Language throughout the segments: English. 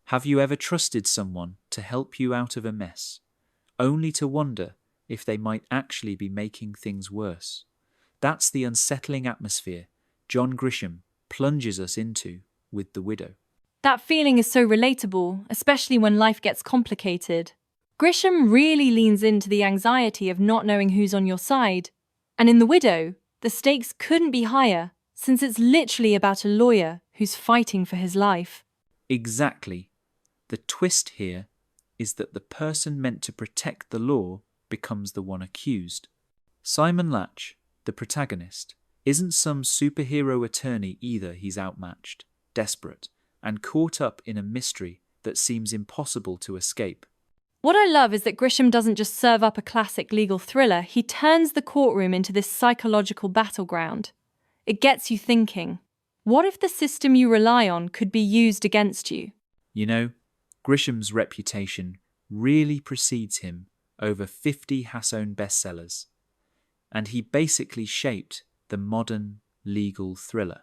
Have you ever trusted someone to help you out of a mess, only to wonder if they might actually be making things worse? That's the unsettling atmosphere John Grisham plunges us into with The Widow. That feeling is so relatable, especially when life gets complicated. Grisham really leans into the anxiety of not knowing who's on your side. And in The Widow, the stakes couldn't be higher, since it's literally about a lawyer who's fighting for his life. Exactly. The twist here is that the person meant to protect the law becomes the one accused. Simon Latch, the protagonist, isn't some superhero attorney either. He's outmatched, desperate, and caught up in a mystery that seems impossible to escape. What I love is that Grisham doesn't just serve up a classic legal thriller, he turns the courtroom into this psychological battleground. It gets you thinking, what if the system you rely on could be used against you? You know, Grisham's reputation really precedes him over 50 Hasson bestsellers, and he basically shaped the modern legal thriller.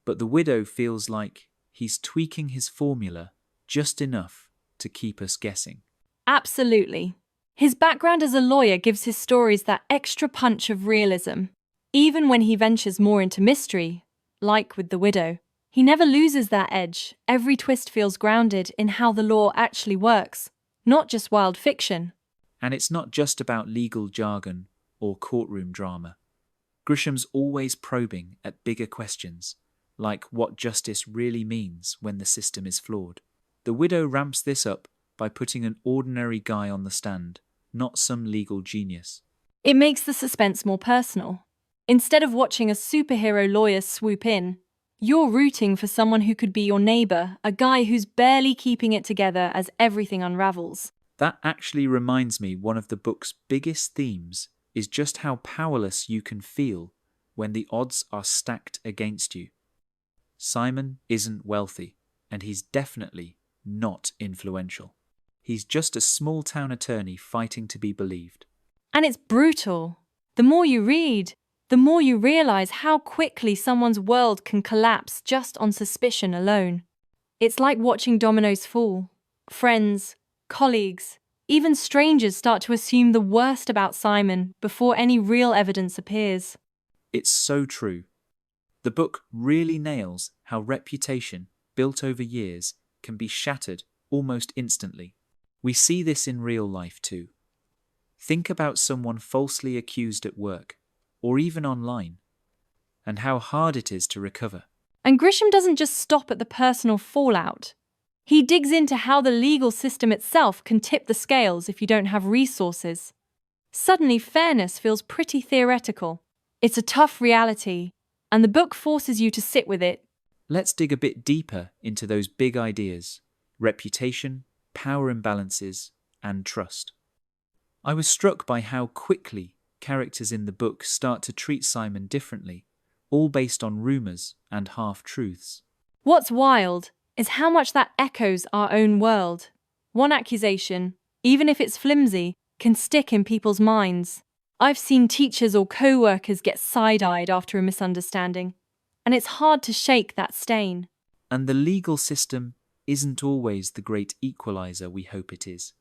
But The Widow feels like he's tweaking his formula just enough to keep us guessing. Absolutely. His background as a lawyer gives his stories that extra punch of realism. Even when he ventures more into mystery, like with The Widow, he never loses that edge. Every twist feels grounded in how the law actually works, not just wild fiction. And it's not just about legal jargon or courtroom drama. Grisham's always probing at bigger questions, like what justice really means when the system is flawed. The Widow ramps this up by putting an ordinary guy on the stand, not some legal genius. It makes the suspense more personal. Instead of watching a superhero lawyer swoop in, you're rooting for someone who could be your neighbor, a guy who's barely keeping it together as everything unravels. That actually reminds me one of the book's biggest themes is just how powerless you can feel when the odds are stacked against you. Simon isn't wealthy, and he's definitely not influential. He's just a small-town attorney fighting to be believed. And it's brutal. The more you read, the more you realize how quickly someone's world can collapse just on suspicion alone. It's like watching dominoes fall. Friends, colleagues, even strangers start to assume the worst about Simon before any real evidence appears. It's so true. The book really nails how reputation, built over years, can be shattered almost instantly. We see this in real life too. Think about someone falsely accused at work, or even online, and how hard it is to recover. And Grisham doesn't just stop at the personal fallout. He digs into how the legal system itself can tip the scales if you don't have resources. Suddenly, fairness feels pretty theoretical. It's a tough reality, and the book forces you to sit with it. Let's dig a bit deeper into those big ideas: reputation, power imbalances, and trust. I was struck by how quickly characters in the book start to treat Simon differently, all based on rumours and half-truths. What's wild is how much that echoes our own world. One accusation, even if it's flimsy, can stick in people's minds. I've seen teachers or co-workers get side-eyed after a misunderstanding, and it's hard to shake that stain. And the legal system isn't always the great equalizer we hope it is.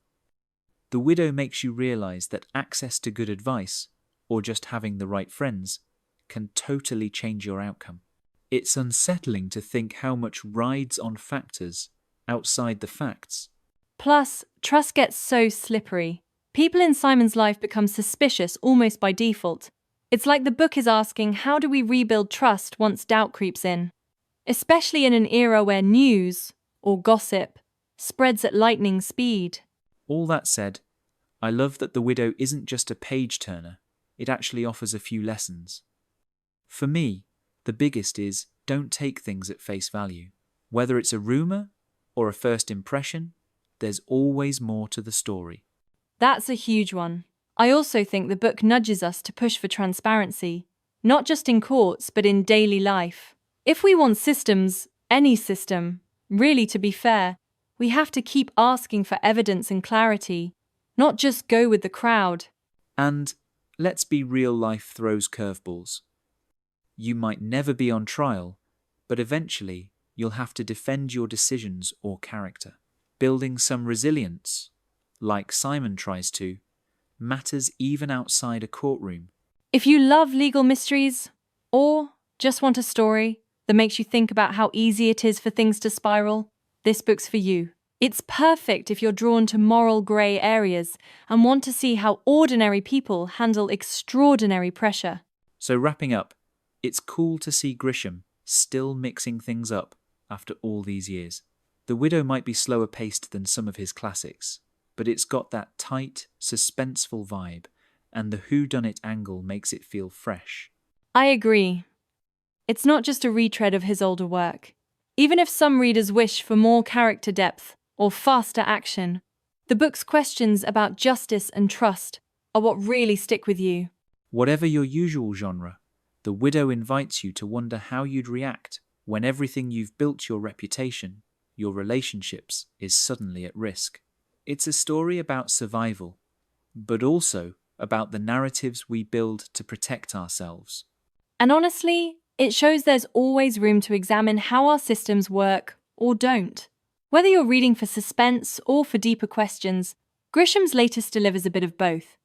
The Widow makes you realise that access to good advice, or just having the right friends, can totally change your outcome. It's unsettling to think how much rides on factors outside the facts. Plus, trust gets so slippery. People in Simon's life become suspicious almost by default. It's like the book is asking, how do we rebuild trust once doubt creeps in? Especially in an era where news, or gossip, spreads at lightning speed. All that said, I love that The Widow isn't just a page-turner, it actually offers a few lessons. For me, the biggest is, don't take things at face value. Whether it's a rumour or a first impression, there's always more to the story. That's a huge one. I also think the book nudges us to push for transparency, not just in courts but in daily life. If we want systems, any system, really to be fair, we have to keep asking for evidence and clarity, not just go with the crowd. And let's be real, life throws curveballs. You might never be on trial, but eventually you'll have to defend your decisions or character. Building some resilience, like Simon tries to, matters even outside a courtroom. If you love legal mysteries, or just want a story that makes you think about how easy it is for things to spiral, this book's for you. It's perfect if you're drawn to moral grey areas and want to see how ordinary people handle extraordinary pressure. So wrapping up, it's cool to see Grisham still mixing things up after all these years. The Widow might be slower paced than some of his classics, but it's got that tight, suspenseful vibe, and the whodunit angle makes it feel fresh. I agree. It's not just a retread of his older work. Even if some readers wish for more character depth or faster action, the book's questions about justice and trust are what really stick with you. Whatever your usual genre, The Widow invites you to wonder how you'd react when everything you've built your reputation, your relationships, is suddenly at risk. It's a story about survival, but also about the narratives we build to protect ourselves. And honestly, it shows there's always room to examine how our systems work or don't. Whether you're reading for suspense or for deeper questions, Grisham's latest delivers a bit of both.